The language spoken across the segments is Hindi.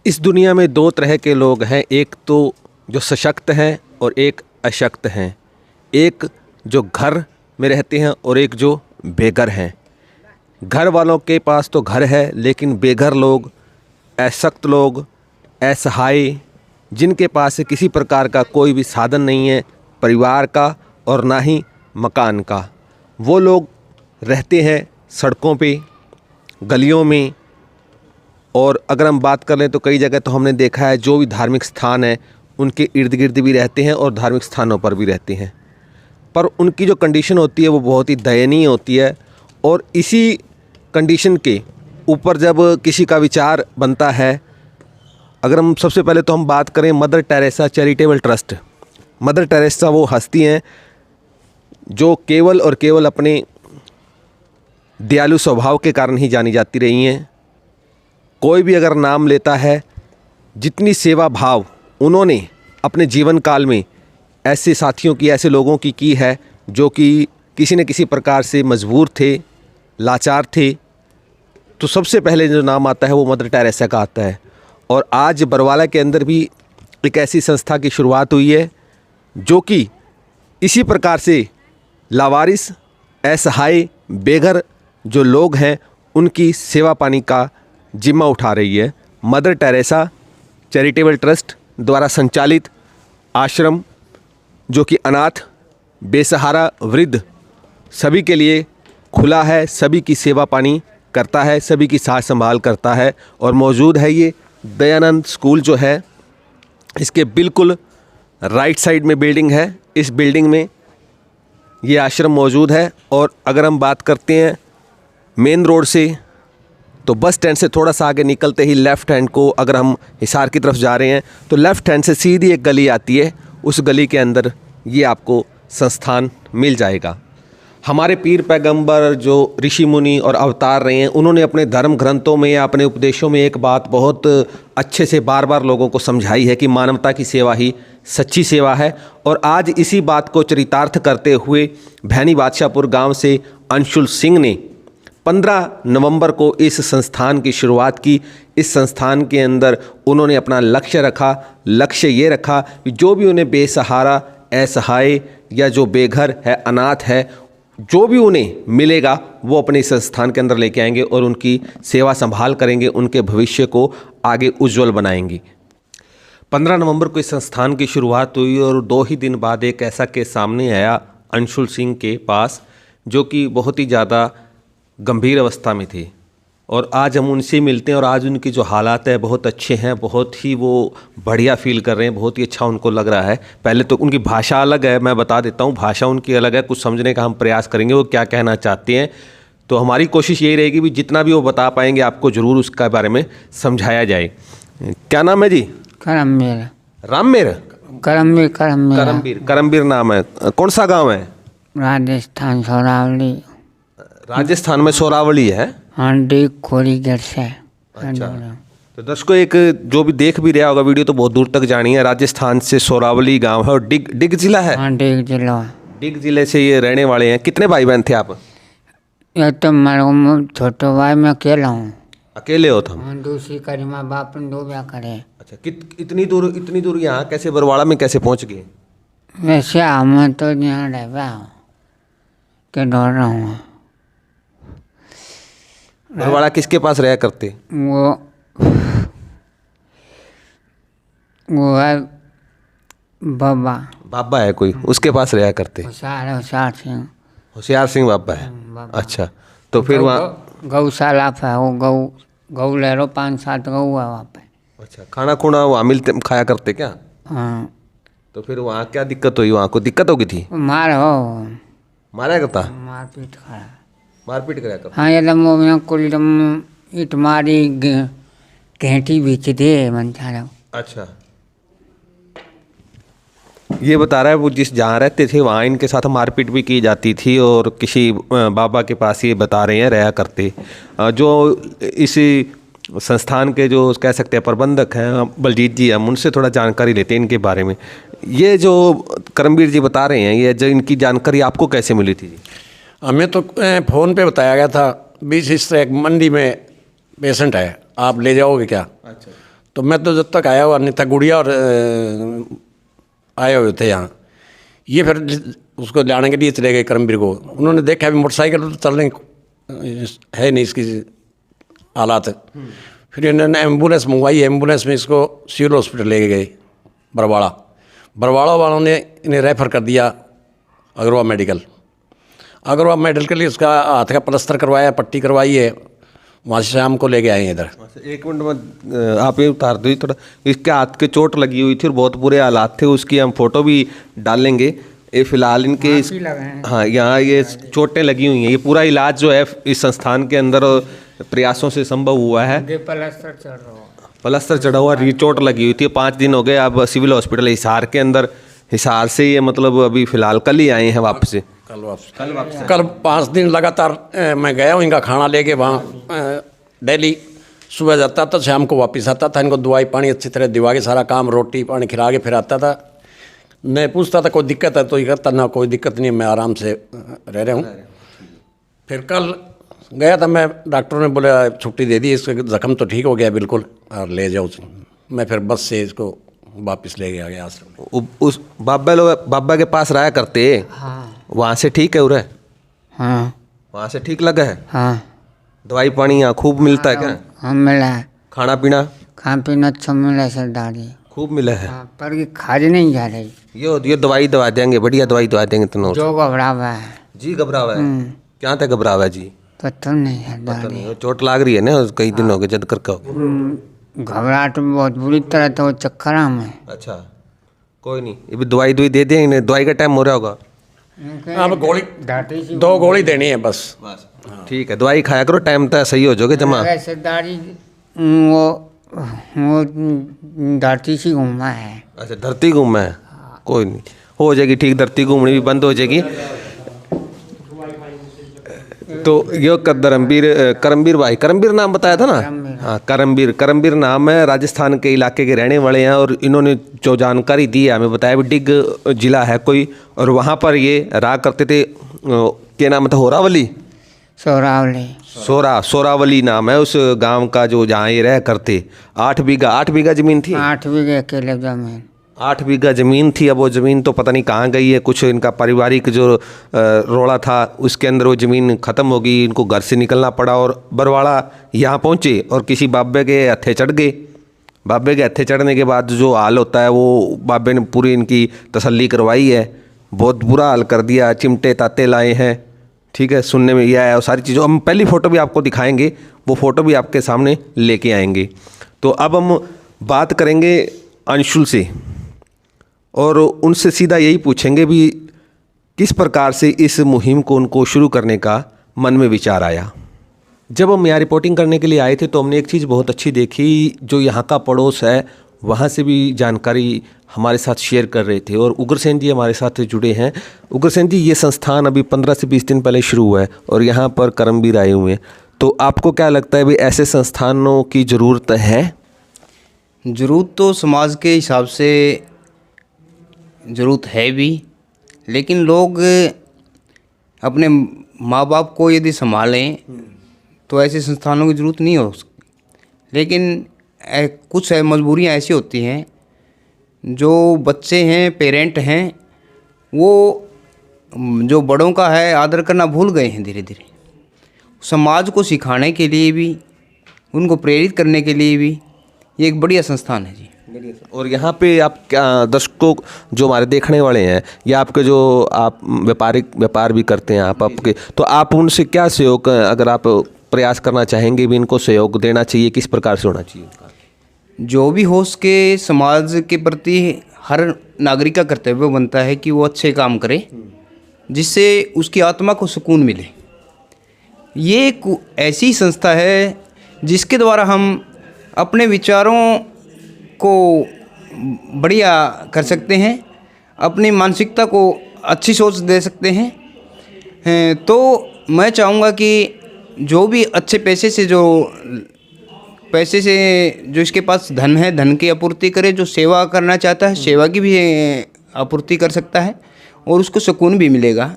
इस दुनिया में दो तरह के लोग हैं, एक तो जो सशक्त हैं और एक अशक्त हैं। एक जो घर में रहते हैं और एक जो बेघर हैं। घर वालों के पास तो घर है, लेकिन बेघर लोग, अशक्त लोग, असहाय, जिनके पास किसी प्रकार का कोई भी साधन नहीं है परिवार का और ना ही मकान का, वो लोग रहते हैं सड़कों पे, गलियों में। और अगर हम बात कर लें तो कई जगह तो हमने देखा है जो भी धार्मिक स्थान है उनके इर्द गिर्द भी रहते हैं और धार्मिक स्थानों पर भी रहते हैं, पर उनकी जो कंडीशन होती है वो बहुत ही दयनीय होती है। और इसी कंडीशन के ऊपर जब किसी का विचार बनता है, अगर हम सबसे पहले तो हम बात करें mother Teresa charitable trust. Mother Teresa वो हस्ती हैं जो केवल और केवल अपने दयालु स्वभाव के कारण ही जानी जाती रही हैं। कोई भी अगर नाम लेता है, जितनी सेवा भाव उन्होंने अपने जीवन काल में ऐसे साथियों की, ऐसे लोगों की है जो कि किसी न किसी प्रकार से मजबूर थे, लाचार थे, तो सबसे पहले जो नाम आता है वो मदर टेरेसा का आता है। और आज बरवाला के अंदर भी एक ऐसी संस्था की शुरुआत हुई है जो कि इसी प्रकार से लावारिस, असहाय, बेघर जो लोग हैं उनकी सेवा पानी का जिम्मा उठा रही है। मदर टेरेसा चैरिटेबल ट्रस्ट द्वारा संचालित आश्रम जो कि अनाथ, बेसहारा, वृद्ध सभी के लिए खुला है, सभी की सेवा पानी करता है, सभी की साथ संभाल करता है। और मौजूद है ये दयानंद स्कूल जो है, इसके बिल्कुल राइट साइड में बिल्डिंग है। इस बिल्डिंग में ये आश्रम मौजूद है। और अगर हम बात करते हैं मेन रोड से, तो बस स्टैंड से थोड़ा सा आगे निकलते ही लेफ़्ट हैंड को, अगर हम हिसार की तरफ जा रहे हैं तो लेफ़्ट हैंड से सीधी एक गली आती है, उस गली के अंदर ये आपको संस्थान मिल जाएगा। हमारे पीर पैगंबर जो ऋषि मुनि और अवतार रहे हैं, उन्होंने अपने धर्म ग्रंथों में या अपने उपदेशों में एक बात बहुत अच्छे से बार बार लोगों को समझाई है कि मानवता की सेवा ही सच्ची सेवा है। और आज इसी बात को चरितार्थ करते हुए भैनी बादशाहपुर गांव से अंशुल सिंह ने 15 नवंबर को इस संस्थान की शुरुआत की। इस संस्थान के अंदर उन्होंने अपना लक्ष्य रखा। लक्ष्य ये रखा कि जो भी उन्हें बेसहारा, असहाय या जो बेघर है, अनाथ है, जो भी उन्हें मिलेगा वो अपने इस संस्थान के अंदर लेके आएंगे और उनकी सेवा संभाल करेंगे, उनके भविष्य को आगे उज्जवल बनाएंगे। 15 नवंबर को इस संस्थान की शुरुआत हुई और 2 ही दिन बाद एक ऐसा केस सामने आया अंशुल सिंह के पास जो कि बहुत ही ज़्यादा गंभीर अवस्था में थे। और आज हम उनसे मिलते हैं और आज उनकी जो हालात है बहुत अच्छे हैं, बहुत ही वो बढ़िया फील कर रहे हैं, बहुत ही अच्छा उनको लग रहा है। पहले तो उनकी भाषा अलग है, मैं बता देता हूँ, भाषा उनकी अलग है। कुछ समझने का हम प्रयास करेंगे वो क्या कहना चाहते हैं। तो हमारी कोशिश यही रहेगी भी जितना भी वो बता पाएंगे आपको ज़रूर उसका बारे में समझाया जाए। क्या नाम है जी? करमवीर। रामवीर? करमवीर। करमवीर। करमवीर नाम है। कौन सा गाँव है? राजस्थान, सोरावली। राजस्थान में सोरावली है। हाँ, डिग खोरी घर से। अच्छा, तो दर्शकों एक जो भी देख भी रहा होगा वीडियो तो बहुत दूर तक जानी है। राजस्थान से सोरावली गांव है और डिग जिला है। हाँ, डिग जिला। डिग जिले से ये रहने वाले हैं। कितने भाई बहन थे आप? ये तो मेरे छोटे भाई मैं अकेला हूँ। अकेले हो तुम? हाँ, दूसरी करी माँ बाप ने 2 ब्याह करे। अच्छा, इतनी दूर यहाँ कैसे, बरवाड़ा में कैसे पहुँच गए? वैसे मैं तो यहाँ रह गया के दौड़ रहा हूँ। बरवाड़ा किसके पास रहा करते? वो है बाबा है कोई, उसके पास रहा करते? होशियार सिंह। होशियार सिंह बाबा है। अच्छा, तो फिर वहाँ गौशाला है, वो गौ ले लो, 5-7 गौ है वहाँ पे। अच्छा, खाना खुना वहाँ मिलते, खाया करते क्या? हाँ। तो फिर वहाँ क्या दिक्कत हुई? वहाँ को दिक्कत होगी थी? मारा करता? मारपीट कराया करता? हाँ, ये कुल ईट मारी, घेंटी बीच दे मन चाह। अच्छा, ये बता रहा है वो जिस जहाँ रहते थे वहाँ इनके साथ मारपीट भी की जाती थी और किसी बाबा के पास ये बता रहे हैं रहा करते। जो इसी संस्थान के जो कह सकते हैं प्रबंधक हैं बलजीत जी, हम उनसे थोड़ा जानकारी लेते हैं इनके बारे में। ये जो करमवीर जी बता रहे हैं, ये जो इनकी जानकारी आपको कैसे मिली थी? हमें तो फ़ोन पे बताया गया था, 20 इस एक मंडी में पेशेंट है, आप ले जाओगे क्या? अच्छा। तो मैं तो जब तक आया हुआ नहीं था, गुड़िया और आए हुए थे यहाँ। ये फिर उसको लाने के लिए चले गए करमबीर को। उन्होंने देखा अभी मोटरसाइकिल तो चलने है नहीं इसकी हालात। फिर इन्होंने एम्बुलेंस मंगवाई, एम्बुलेंस में इसको सिविल हॉस्पिटल ले गए बरवाड़ा वालों ने इन्हें रेफ़र कर दिया अग्रवाल मेडिकल। अग्रवाल मेडिकल के लिए उसका हाथ का प्लास्टर करवाया, पट्टी करवाई है, वहाँ से शाम को लेके आए हैं इधर। एक मिनट में आप ये उतार दो थोड़ा। इसके हाथ के चोट लगी हुई थी और बहुत बुरे हालात थे, उसकी हम फोटो भी डालेंगे। ये फिलहाल इनके हाँ यहाँ ये चोटें लगी हुई हैं। ये पूरा इलाज जो है इस संस्थान के अंदर प्रयासों से संभव हुआ है। प्लास्टर चढ़ा हुआ, चोट लगी हुई थी, 5 दिन हो गए। अब सिविल हॉस्पिटल हिसार के अंदर, हिसार से ये मतलब अभी फ़िलहाल कल ही आए हैं वापस से। कल 5 दिन लगातार मैं गया हूँ इनका खाना लेके वहाँ। डेली सुबह जाता था, शाम को वापस आता था। इनको दवाई पानी अच्छी तरह दिवा के सारा काम रोटी पानी खिला के फिर आता था। मैं पूछता था कोई दिक्कत है तो ये कहता ना कोई दिक्कत नहीं, मैं आराम से रह रहा हूँ। फिर कल गया था मैं, डॉक्टर ने बोला छुट्टी दे दी, इसका ज़ख्म तो ठीक हो गया बिल्कुल और ले जाओ। मैं फिर बस से इसको वापस ले गया आश्रम। उस बाबा के पास रहा करते। हाँ। वहाँ से ठीक है उरे? हाँ। वहाँ से ठीक लगा है? हाँ। दवाई पानी यहाँ खूब मिलता है क्या? हाँ मिला है। खाना पीना अच्छा मिला है सरदारी, खूब मिला है। हाँ, पर ये खाज नहीं जा रही। ये दवाई दवा देंगे, बढ़िया दवाई दवा देंगे। तो जो घबरा हुआ है जी, घबरा हुआ है। क्या था घबरा हुआ है जी? पता नहीं सरदारी, चोट लाग रही है ना, कई दिन हो गए जद करके। घबराहट बहुत बुरी तरह तो चक्कर में। अच्छा कोई नहीं, ये भी दवाई दे देंगे। दवाई का टाइम हो रहा होगा। अब गोली 2 गोली देनी है बस। ठीक है, दवाई खाया करो, टाइम तक सही हो जाओगे जमा। सरदारी वो धरती सी घूमना है। अच्छा धरती घूमना है, कोई नहीं हो जाएगी ठीक। धरती घूमनी भी बंद हो जाएगी। तो ये करमबीर भाई, करमबीर नाम बताया था ना? हाँ करमबीर नाम है। राजस्थान के इलाके के रहने वाले हैं और इन्होंने जो जानकारी दी है हमें बताया भी डिग जिला है कोई, और वहाँ पर ये रहा करते थे। क्या नाम था? होरावली, सोरावली नाम है उस गांव का जो जहाँ ये रह करते। 8 बीघा ज़मीन थी। 8 बीघे अकेले ज़मीन, 8 बीघा ज़मीन थी। अब वो ज़मीन तो पता नहीं कहाँ गई है। कुछ इनका पारिवारिक जो रोड़ा था उसके अंदर वो ज़मीन ख़त्म हो गई। इनको घर से निकलना पड़ा और बरवाड़ा यहाँ पहुँचे और किसी बाबे के हत्थे चढ़ गए। बाबे के हत्थे चढ़ने के बाद जो हाल होता है वो बाबे ने पूरी इनकी तसल्ली करवाई है। बहुत बुरा हाल कर दिया, चिमटे ताते लाए हैं। ठीक है, सुनने में यह आया और सारी चीज़ों। हम पहली फ़ोटो भी आपको दिखाएंगे, वो फ़ोटो भी आपके सामने लेके आएंगे। तो अब हम बात करेंगे अंशुल से और उनसे सीधा यही पूछेंगे भी किस प्रकार से इस मुहिम को उनको शुरू करने का मन में विचार आया। जब हम यहाँ रिपोर्टिंग करने के लिए आए थे तो हमने एक चीज़ बहुत अच्छी देखी, जो यहाँ का पड़ोस है वहाँ से भी जानकारी हमारे साथ शेयर कर रहे थे और उग्रसेन जी हमारे साथ जुड़े हैं। उग्रसेन जी, ये संस्थान अभी 15 से 20 दिन पहले शुरू हुआ है और यहाँ पर करमबीर आए हुए हैं, तो आपको क्या लगता है भी ऐसे संस्थानों की ज़रूरत है? ज़रूरत तो समाज के हिसाब से ज़रूरत है भी, लेकिन लोग अपने माँ बाप को यदि संभालें तो ऐसे संस्थानों की ज़रूरत नहीं हो सकती। लेकिन कुछ मजबूरियाँ ऐसी होती हैं, जो बच्चे हैं, पेरेंट हैं, वो जो बड़ों का है आदर करना भूल गए हैं धीरे धीरे। समाज को सिखाने के लिए भी, उनको प्रेरित करने के लिए भी ये एक बढ़िया संस्थान है जी। और यहाँ पे आप क्या दर्शकों जो हमारे देखने वाले हैं या आपके जो आप व्यापार भी करते हैं आपके, तो आप उनसे क्या सहयोग, अगर आप प्रयास करना चाहेंगे भी इनको सहयोग देना चाहिए, किस प्रकार से होना चाहिए? जो भी हो सके समाज के प्रति हर नागरिक का कर्तव्य बनता है कि वो अच्छे काम करे जिससे उसकी आत्मा को सुकून मिले। ये एक ऐसी संस्था है जिसके द्वारा हम अपने विचारों को बढ़िया कर सकते हैं, अपनी मानसिकता को अच्छी सोच दे सकते हैं। तो मैं चाहूँगा कि जो भी अच्छे पैसे से जो इसके पास धन है, धन की आपूर्ति करे। जो सेवा करना चाहता है सेवा की भी आपूर्ति कर सकता है और उसको सुकून भी मिलेगा,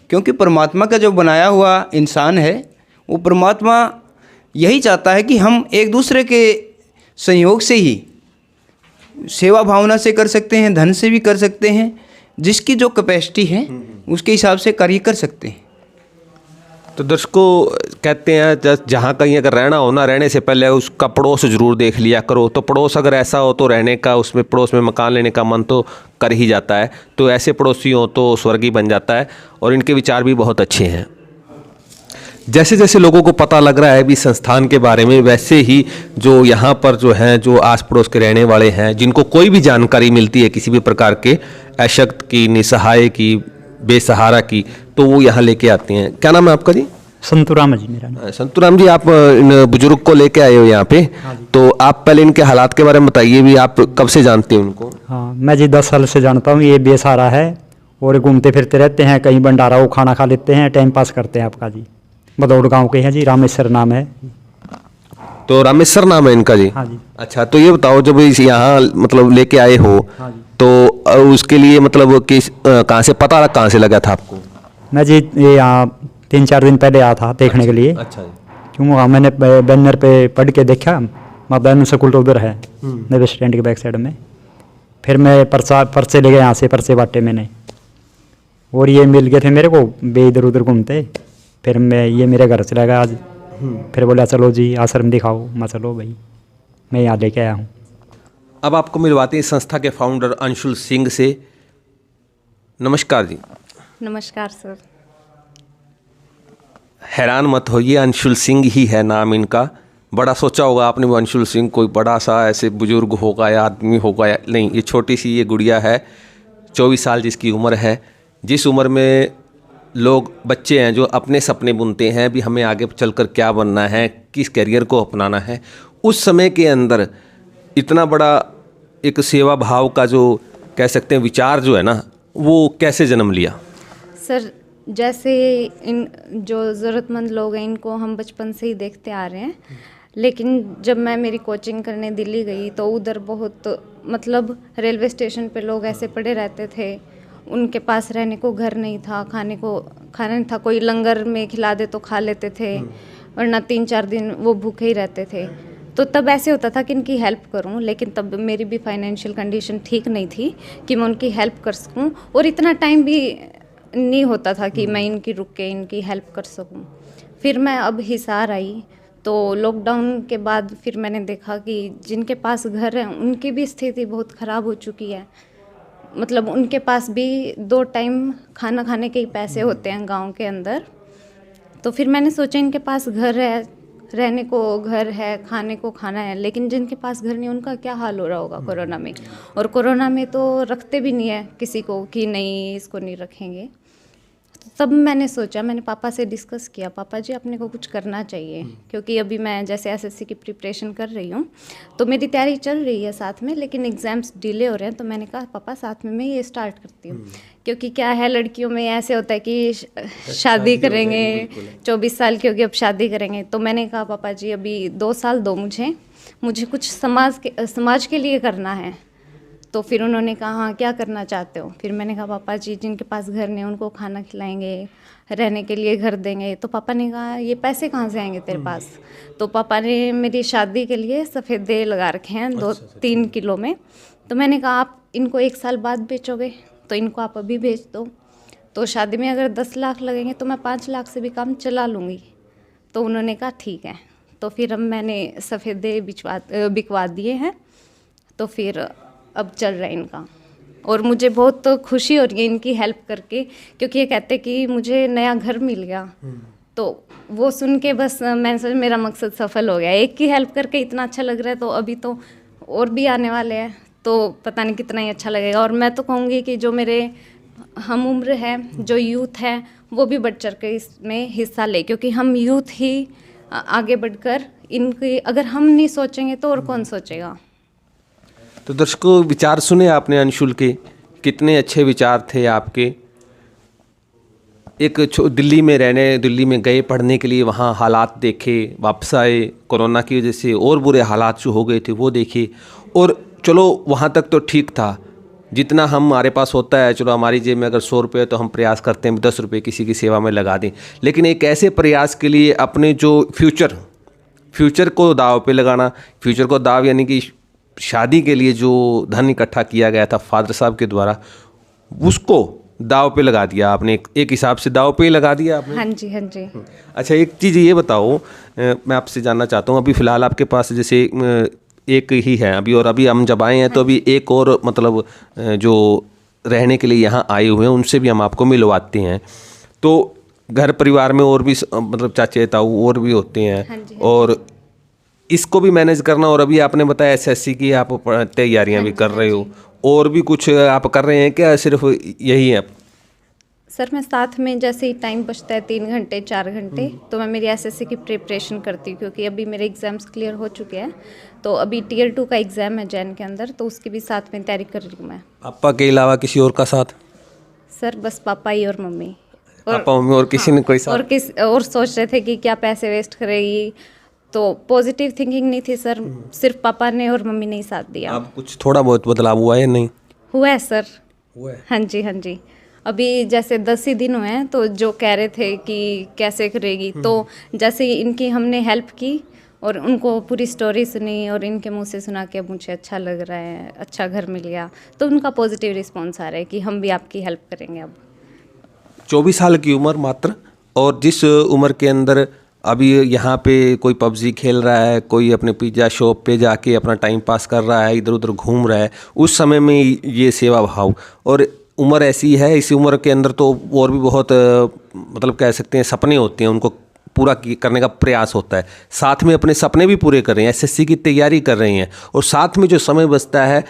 क्योंकि परमात्मा का जो बनाया हुआ इंसान है वो परमात्मा यही चाहता है कि हम एक दूसरे के संयोग से ही सेवा भावना से कर सकते हैं, धन से भी कर सकते हैं, जिसकी जो कैपेसिटी है उसके हिसाब से कार्य कर सकते हैं। तो दर्शकों कहते हैं जहाँ कहीं अगर रहना हो ना, रहने से पहले उसका पड़ोस ज़रूर देख लिया करो। तो पड़ोस अगर ऐसा हो तो रहने का, उसमें पड़ोस में मकान लेने का मन तो कर ही जाता है। तो ऐसे पड़ोसी हो तो स्वर्ग ही बन जाता है। और इनके विचार भी बहुत अच्छे हैं। जैसे जैसे लोगों को पता लग रहा है भी संस्थान के बारे में, वैसे ही जो यहाँ पर जो हैं, जो आस पड़ोस के रहने वाले हैं, जिनको कोई भी जानकारी मिलती है किसी भी प्रकार के अशक्त की, निसहाय की, बेसहारा की, तो वो यहाँ लेके आते हैं। क्या नाम है आपका जी? संतुराम जी मेरा नाम। संतुराम जी, आप इन बुजुर्ग को लेके आए हो यहाँ पे। तो आप पहले इनके हालात के बारे में बताइए भी, आप कब से जानते हैं उनको? हाँ, मैं जी 10 साल से जानता हूँ। ये बेसहारा है और घूमते फिरते रहते हैं, कहीं भंडारा वो खाना खा लेते हैं, टाइम पास करते हैं। आपका जी बदौड़ गांव के हैं जी, रामेश्वर नाम है। तो रामेश्वर नाम है इनका जी? हाँ जी। अच्छा, तो ये बताओ जब इस यहाँ मतलब लेके आए हो, हाँ जी। तो उसके लिए मतलब कि कहाँ से पता कहाँ से लगा था आपको? मैं जी ये यहाँ 3-4 दिन पहले आया था देखने के लिए। अच्छा जी। क्यों वहाँ मैंने बैनर पे पढ़ के देखा, मदन स्कूल उधर है नवे स्टैंड के बैक साइड में। फिर मैं पर्चे ले गए यहाँ से, पर्चे बांटे मैंने, और ये मिल गए थे मेरे को बे इधर उधर घूमते। फिर ये मेरे घर चला गया आज। फिर बोला चलो जी आश्रम दिखाओ। मैं चलो भाई, मैं यहाँ लेके आया हूँ। अब आपको मिलवाते हैं संस्था के फाउंडर अंशुल सिंह से। नमस्कार जी। नमस्कार सर। हैरान मत होइए, अंशुल सिंह ही है नाम इनका। बड़ा सोचा होगा आपने वो अंशुल सिंह कोई बड़ा सा ऐसे बुजुर्ग होगा या आदमी होगा, या नहीं। ये छोटी सी ये गुड़िया है, 24 साल जिसकी उम्र है। जिस उम्र में लोग बच्चे हैं जो अपने सपने बुनते हैं भी हमें आगे चलकर क्या बनना है, किस करियर को अपनाना है, उस समय के अंदर इतना बड़ा एक सेवा भाव का जो कह सकते हैं विचार जो है ना, वो कैसे जन्म लिया? सर जैसे इन जो ज़रूरतमंद लोग हैं इनको हम बचपन से ही देखते आ रहे हैं। लेकिन जब मैं मेरी कोचिंग करने दिल्ली गई तो उधर बहुत मतलब रेलवे स्टेशन पे लोग ऐसे पड़े रहते थे, उनके पास रहने को घर नहीं था, खाना नहीं था, कोई लंगर में खिला दे तो खा लेते थे, वरना 3-4 दिन वो भूखे ही रहते थे। तो तब ऐसे होता था कि इनकी हेल्प करूं, लेकिन तब मेरी भी फाइनेंशियल कंडीशन ठीक नहीं थी कि मैं उनकी हेल्प कर सकूं, और इतना टाइम भी नहीं होता था कि मैं इनकी रुक के इनकी हेल्प कर सकूं। फिर मैं अब हिसार आई तो लॉकडाउन के बाद फिर मैंने देखा कि जिनके पास घर है उनकी भी स्थिति बहुत ख़राब हो चुकी है। मतलब उनके पास भी 2 टाइम खाना खाने के ही पैसे होते हैं गांव के अंदर। तो फिर मैंने सोचा इनके पास घर है, रहने को घर है, खाने को खाना है, लेकिन जिनके पास घर नहीं उनका क्या हाल हो रहा होगा कोरोना में। और कोरोना में तो रखते भी नहीं है किसी को कि नहीं इसको नहीं रखेंगे। तो तब मैंने सोचा, मैंने पापा से डिस्कस किया, पापा जी अपने को कुछ करना चाहिए, क्योंकि अभी मैं जैसे एसएससी की प्रिपरेशन कर रही हूँ तो मेरी तैयारी चल रही है साथ में, लेकिन एग्ज़ाम्स डिले हो रहे हैं। तो मैंने कहा पापा साथ में मैं ये स्टार्ट करती हूँ, क्योंकि क्या है लड़कियों में ऐसे होता है कि शादी करेंगे, 24 साल की होगी अब शादी करेंगे। तो मैंने कहा पापा जी अभी 2 साल दो मुझे कुछ समाज के लिए करना है। तो फिर उन्होंने कहा हाँ क्या करना चाहते हो। फिर मैंने कहा पापा जी जिनके पास घर नहीं उनको खाना खिलाएंगे, रहने के लिए घर देंगे। तो पापा ने कहा ये पैसे कहाँ से आएंगे तेरे पास। तो पापा ने मेरी शादी के लिए सफ़ेदे लगा रखे हैं 2-3 किलो में। तो मैंने कहा आप इनको 1 साल बाद बेचोगे तो इनको आप अभी बेच दो, तो शादी में अगर 10 लाख लगेंगे तो मैं 5 लाख से भी काम चला लूँगी। तो उन्होंने कहा ठीक है। तो फिर अब मैंने सफ़ेदे बिकवा दिए हैं, तो फिर अब चल रहा है इनका। और मुझे बहुत खुशी हो रही है इनकी हेल्प करके, क्योंकि ये कहते कि मुझे नया घर मिल गया। तो वो सुन के बस मैंने सोचा मेरा मकसद सफल हो गया। एक की हेल्प करके इतना अच्छा लग रहा है, तो अभी तो और भी आने वाले हैं, तो पता नहीं कितना ही अच्छा लगेगा। और मैं तो कहूँगी कि जो मेरे हम उम्र है, जो यूथ है, वो भी बढ़ चढ़ के इसमें हिस्सा ले, क्योंकि हम यूथ ही आगे बढ़कर इनकी अगर हम नहीं सोचेंगे तो और कौन सोचेगा। तो दर्शकों विचार सुने आपने अंशुल के, कितने अच्छे विचार थे आपके। एक दिल्ली में गए पढ़ने के लिए, वहाँ हालात देखे, वापस आए, कोरोना की वजह से और बुरे हालात जो हो गए थे वो देखे। और चलो वहाँ तक तो ठीक था, जितना हमारे पास होता है, चलो हमारी जेब में अगर 100 रुपये तो हम प्रयास करते हैं 10 रुपये किसी की सेवा में लगा दें। लेकिन एक ऐसे प्रयास के लिए अपने जो फ्यूचर को दाव पे लगाना, फ्यूचर को दाव यानी कि शादी के लिए जो धन इकट्ठा किया गया था फादर साहब के द्वारा, उसको दाव पे लगा दिया आपने, एक हिसाब से दाव पे ही लगा दिया आपने। हाँ जी, हाँ जी। अच्छा, एक चीज़ ये बताओ, मैं आपसे जानना चाहता हूँ, अभी फ़िलहाल आपके पास जैसे एक ही है अभी, और अभी हम जब आए हैं तो अभी एक और मतलब जो रहने के लिए यहाँ आए हुए हैं उनसे भी हम आपको मिलवाते हैं। तो घर परिवार में और भी मतलब चाचे ताऊ और भी होते हैं। हाँ जी, और इसको भी मैनेज करना, और अभी आपने बताया एसएससी की आप तैयारियां भी कर रहे हो, और भी कुछ आप कर रहे हैं क्या, सिर्फ यही है? सर मैं साथ में जैसे ही टाइम बचता है 3 घंटे 4 घंटे, तो मैं मेरी एसएससी की प्रिपरेशन करती हूँ, क्योंकि अभी मेरे एग्ज़ाम्स क्लियर हो चुके हैं। तो अभी टियर 2 का एग्ज़ाम है जैन के अंदर, तो उसकी भी साथ में तैयारी कर रही हूँ मैं। पापा के अलावा किसी और का साथ? सर बस पापा ही और मम्मी। पापा मम्मी और किसी ने कोई साथ? और सोच रहे थे कि क्या पैसे वेस्ट करेगी, तो पॉजिटिव थिंकिंग नहीं थी सर, सिर्फ पापा ने और मम्मी ने ही साथ दिया। अब कुछ थोड़ा बहुत बदलाव हुआ है नहीं? हुआ है सर। हुआ है। हाँ जी, हाँ जी। अभी जैसे 10 ही दिन हुए हैं, तो जो कह रहे थे कि कैसे करेगी, तो जैसे ही इनकी हमने हेल्प की और उनको पूरी स्टोरी सुनी और इनके मुंह से सुना कि अब मुझे अच्छा लग रहा है, अच्छा घर मिल गया, तो उनका पॉजिटिव रिस्पॉन्स आ रहा है कि हम भी आपकी हेल्प करेंगे। अब 24 साल की उम्र मात्र, और जिस उम्र के अंदर अभी यहाँ पे कोई पबजी खेल रहा है, कोई अपने पिज़्ज़ा शॉप पे जाके अपना टाइम पास कर रहा है, इधर उधर घूम रहा है, उस समय में ये सेवा भाव, और उम्र ऐसी है, इसी उम्र के अंदर तो और भी बहुत मतलब कह सकते हैं सपने होते हैं, उनको पूरा करने का प्रयास होता है। साथ में अपने सपने भी पूरे कर रहे हैं, एसएससी की तैयारी कर रही हैं, और साथ में जो समय बचता है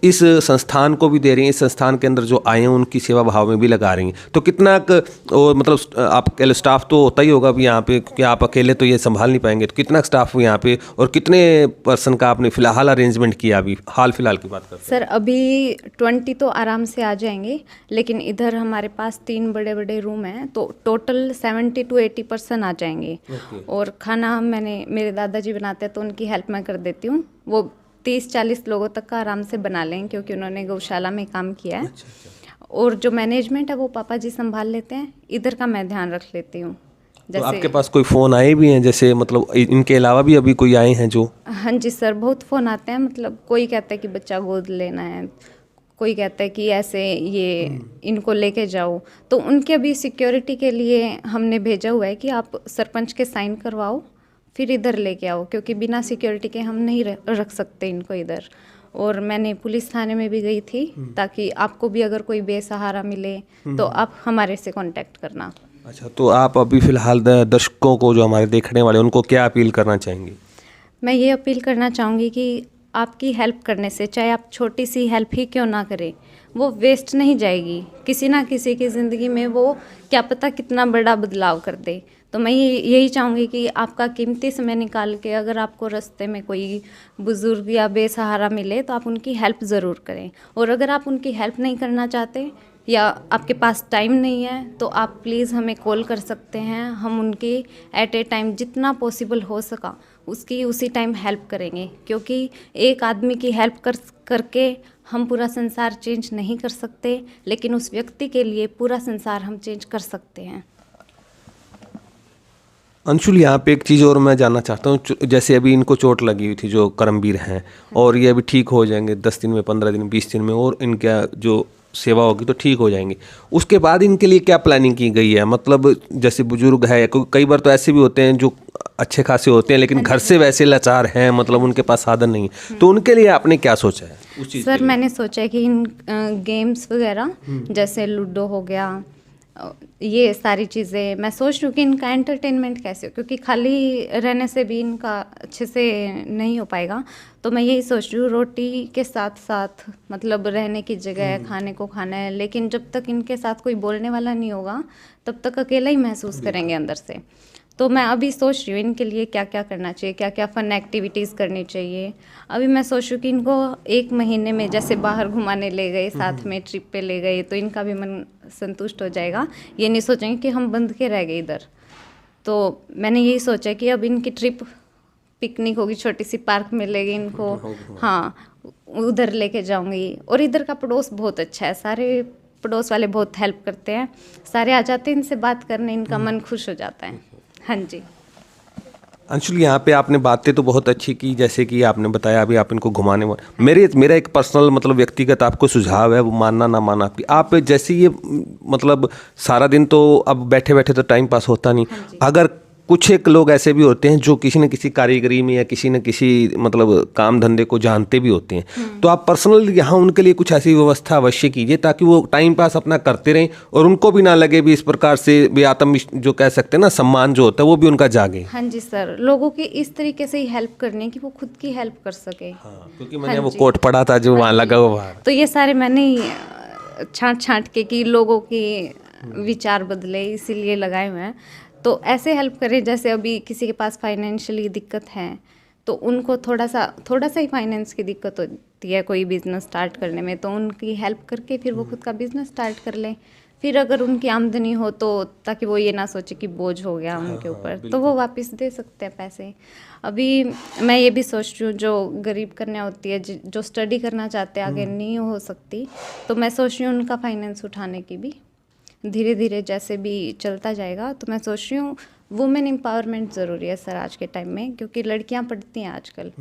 इस संस्थान को भी दे रही हैं, इस संस्थान के अंदर जो आए हैं उनकी सेवा भाव में भी लगा रही हैं। तो कितना मतलब आप कह लो स्टाफ तो होता ही होगा अभी यहाँ पे, क्योंकि आप अकेले तो ये संभाल नहीं पाएंगे, तो कितना स्टाफ यहाँ पे और कितने पर्सन का आपने फिलहाल अरेंजमेंट किया? अभी हाल फिलहाल की बात करते हैं। सर अभी 20 तो आराम से आ जाएंगे, लेकिन इधर हमारे पास 3 बड़े बड़े रूम हैं, तो टोटल 70 to 80% आ जाएंगे। और खाना मेरे दादाजी बनाते हैं, तो उनकी हेल्प मैं कर देती हूँ। वो 30-40 लोगों तक का आराम से बना लें, क्योंकि उन्होंने गौशाला में काम किया है। और जो मैनेजमेंट है वो पापा जी संभाल लेते हैं, इधर का मैं ध्यान रख लेती हूँ। तो आपके पास कोई फ़ोन आए भी हैं, जैसे मतलब इनके अलावा भी अभी कोई आए हैं जो? हाँ जी सर, बहुत फ़ोन आते हैं। मतलब कोई कहता है कि बच्चा गोद लेना है, कोई कहता है कि ऐसे ये इनको लेके जाओ, तो उनके अभी सिक्योरिटी के लिए हमने भेजा हुआ है कि आप सरपंच के साइन करवाओ फिर इधर लेके आओ, क्योंकि बिना सिक्योरिटी के हम नहीं रख सकते इनको इधर। और मैंने पुलिस थाने में भी गई थी, ताकि आपको भी अगर कोई बेसहारा मिले तो आप हमारे से कांटेक्ट करना। अच्छा, तो आप अभी फ़िलहाल दर्शकों को जो हमारे देखने वाले उनको क्या अपील करना चाहेंगी? मैं ये अपील करना चाहूँगी कि आपकी हेल्प करने से, चाहे आप छोटी सी हेल्प ही क्यों ना करें, वो वेस्ट नहीं जाएगी। किसी ना किसी की ज़िंदगी में वो क्या पता कितना बड़ा बदलाव कर दे। तो मैं यही चाहूँगी कि आपका कीमती समय निकाल के अगर आपको रास्ते में कोई बुज़ुर्ग या बेसहारा मिले तो आप उनकी हेल्प ज़रूर करें। और अगर आप उनकी हेल्प नहीं करना चाहते या आपके पास टाइम नहीं है, तो आप प्लीज़ हमें कॉल कर सकते हैं। हम उनकी एट ए टाइम जितना पॉसिबल हो सका उसकी उसी टाइम हेल्प करेंगे, क्योंकि एक आदमी की हेल्प करके हम पूरा संसार चेंज नहीं कर सकते, लेकिन उस व्यक्ति के लिए पूरा संसार हम चेंज कर सकते हैं। अंशुल, यहाँ पे एक चीज़ और मैं जानना चाहता हूँ, जैसे अभी इनको चोट लगी हुई थी जो करमवीर हैं, और ये अभी ठीक हो जाएंगे 10 दिन में, 15 दिन, 20 दिन में, और इनका जो सेवा होगी तो ठीक हो जाएंगे। उसके बाद इनके लिए क्या प्लानिंग की गई है? मतलब जैसे बुजुर्ग है, कई बार तो ऐसे भी होते हैं जो अच्छे खासे होते हैं लेकिन घर से वैसे लाचार हैं, मतलब उनके पास साधन नहीं है, तो उनके लिए आपने क्या सोचा है उस चीज़? सर मैंने सोचा है कि इन गेम्स वगैरह जैसे लूडो हो गया, ये सारी चीज़ें मैं सोच रही हूँ कि इनका एंटरटेनमेंट कैसे हो, क्योंकि खाली रहने से भी इनका अच्छे से नहीं हो पाएगा। तो मैं यही सोच रही हूँ रोटी के साथ साथ मतलब रहने की जगह, खाने को खाना है, लेकिन जब तक इनके साथ कोई बोलने वाला नहीं होगा तब तक अकेला ही महसूस करेंगे अंदर से। तो मैं अभी सोच रही हूँ इनके लिए क्या क्या करना चाहिए, क्या क्या फ़न एक्टिविटीज़ करनी चाहिए। अभी मैं सोच रही हूँ कि इनको 1 महीने में जैसे बाहर घुमाने ले गए, साथ में ट्रिप पे ले गए, तो इनका भी मन संतुष्ट हो जाएगा। ये नहीं सोचेंगे कि हम बंद के रह गए इधर। तो मैंने यही सोचा कि अब इनकी ट्रिप पिकनिक होगी, छोटी सी पार्क में ले गई इनको, हाँ उधर लेके जाऊँगी। और इधर का पड़ोस बहुत अच्छा है, सारे पड़ोस वाले बहुत हेल्प करते हैं, सारे आ जाते हैं इनसे बात करने, इनका मन खुश हो जाता है। हाँ जी। अंशुल, यहाँ पे आपने बातें तो बहुत अच्छी की, जैसे कि आपने बताया अभी आप इनको घुमाने मेरा एक पर्सनल मतलब व्यक्तिगत आपको सुझाव है, वो मानना ना मानना आपकी। आप जैसे ये मतलब सारा दिन तो अब बैठे बैठे तो टाइम पास होता नहीं, अगर कुछ एक लोग ऐसे भी होते हैं जो किसी न किसी कारीगरी में या किसी न किसी मतलब काम धंधे को जानते भी होते हैं, तो आप पर्सनल यहाँ उनके लिए कुछ ऐसी व्यवस्था अवश्य कीजिए ताकि वो टाइम पास अपना करते रहें और उनको भी ना लगे भी इस प्रकार से भी आत्म जो कह सकते हैं ना सम्मान जो होता है वो भी उनका जागे। हाँ जी सर, लोगों की इस तरीके से ही हेल्प करनी है कि वो खुद की हेल्प कर सके। हाँ, क्योंकि मैंने वो कोट पढ़ा था जो वहाँ लगा हुआ है, तो ये सारे मैंने ही छांट के कि लोगों के विचार बदले इसीलिए लगाए हुए हैं। तो ऐसे हेल्प करें, जैसे अभी किसी के पास फाइनेंशियली दिक्कत है तो उनको थोड़ा सा ही फाइनेंस की दिक्कत होती है कोई बिज़नेस स्टार्ट करने में, तो उनकी हेल्प करके फिर वो खुद का बिज़नेस स्टार्ट कर लें। फिर अगर उनकी आमदनी हो तो ताकि वो ये ना सोचे कि बोझ हो गया उनके ऊपर, तो वो वापस दे सकते हैं पैसे। अभी मैं ये भी सोच रही हूँ, जो गरीब कन्या होती है जो स्टडी करना चाहते हैं, आगे नहीं हो सकती, तो मैं सोच रही हूँ उनका फाइनेंस उठाने की भी धीरे धीरे जैसे भी चलता जाएगा। तो मैं सोच रही हूँ वुमेन एम्पावरमेंट ज़रूरी है सर आज के टाइम में, क्योंकि लड़कियाँ पढ़ती हैं आजकल।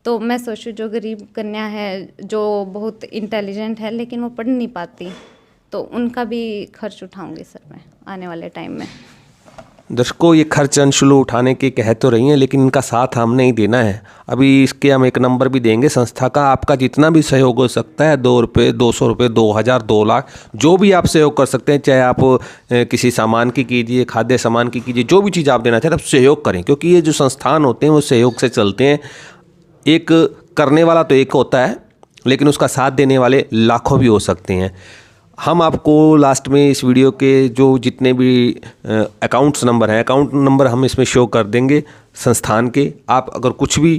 तो मैं सोच रही हूँ जो गरीब कन्या है, जो बहुत इंटेलिजेंट है लेकिन वो पढ़ नहीं पाती, तो उनका भी खर्च उठाऊंगी सर मैं आने वाले टाइम में। दर्शकों, ये खर्च अंशुल उठाने के कह तो रही हैं, लेकिन इनका साथ हमने ही देना है। अभी इसके हम एक नंबर भी देंगे संस्था का, आपका जितना भी सहयोग हो सकता है, 2 रुपये, 200 रुपये, 2000, 2 लाख, जो भी आप सहयोग कर सकते हैं, चाहे आप किसी सामान की कीजिए, खाद्य सामान की कीजिए, जो भी चीज़ आप देना चाहते हैं आप सहयोग करें, क्योंकि ये जो संस्थान होते हैं वो सहयोग से चलते हैं। एक करने वाला तो एक होता है, लेकिन उसका साथ देने वाले लाखों भी हो सकते हैं। हम आपको लास्ट में इस वीडियो के जो जितने भी अकाउंट नंबर हम इसमें शो कर देंगे संस्थान के। आप अगर कुछ भी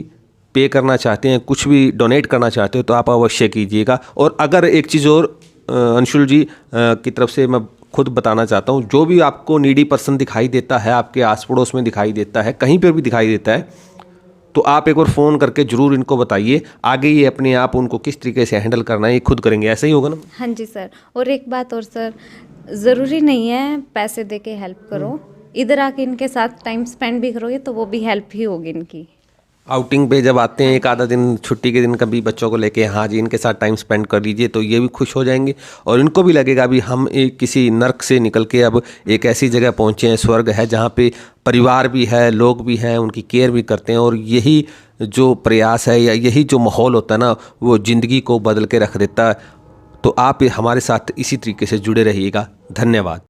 पे करना चाहते हैं, कुछ भी डोनेट करना चाहते हो तो आप अवश्य कीजिएगा। और अगर एक चीज़ और अंशुल जी की तरफ से मैं खुद बताना चाहता हूँ, जो भी आपको नीडी पर्सन दिखाई देता है, आपके आस पड़ोस में दिखाई देता है, कहीं पर भी दिखाई देता है, तो आप एक बार फ़ोन करके ज़रूर इनको बताइए। आगे ये अपने आप उनको किस तरीके से हैंडल करना है ये खुद करेंगे, ऐसा ही होगा ना? हाँ जी सर। और एक बात और सर, ज़रूरी नहीं है पैसे दे के हेल्प करो, इधर आके इनके साथ टाइम स्पेंड भी करोगे तो वो भी हेल्प ही होगी इनकी। आउटिंग पे जब आते हैं एक आधा दिन छुट्टी के दिन कभी बच्चों को लेके, हाँ जी, इनके साथ टाइम स्पेंड कर लीजिए तो ये भी खुश हो जाएंगे और इनको भी लगेगा भी हम एक किसी नर्क से निकल के अब एक ऐसी जगह पहुँचे हैं, स्वर्ग है, जहाँ पे परिवार भी है, लोग भी हैं, उनकी केयर भी करते हैं। और यही जो प्रयास है या यही जो माहौल होता है ना, वो ज़िंदगी को बदल के रख देता है। तो आप हमारे साथ इसी तरीके से जुड़े रहिएगा। धन्यवाद।